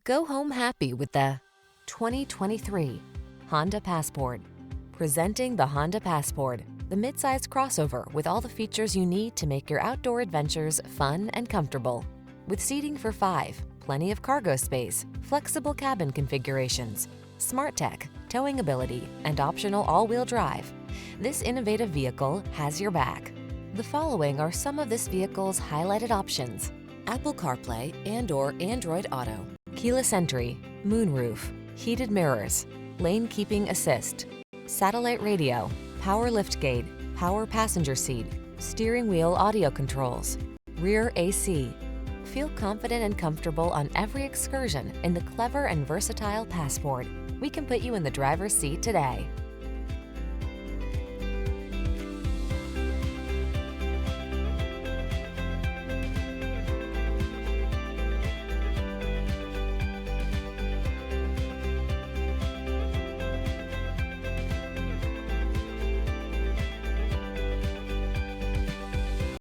Go home happy with the 2023 Honda Passport. Presenting the Honda Passport, the midsize crossover with all the features you need to make your outdoor adventures fun and comfortable. With seating for 5, plenty of cargo space, flexible cabin configurations, smart tech, towing ability, and optional all-wheel drive, this innovative vehicle has your back. The following are some of this vehicle's highlighted options: Apple CarPlay and/or Android Auto, keyless entry, moonroof, heated mirrors, lane keeping assist, satellite radio, power liftgate, power passenger seat, steering wheel audio controls, rear AC. Feel confident and comfortable on every excursion in the clever and versatile Passport. We can put you in the driver's seat today.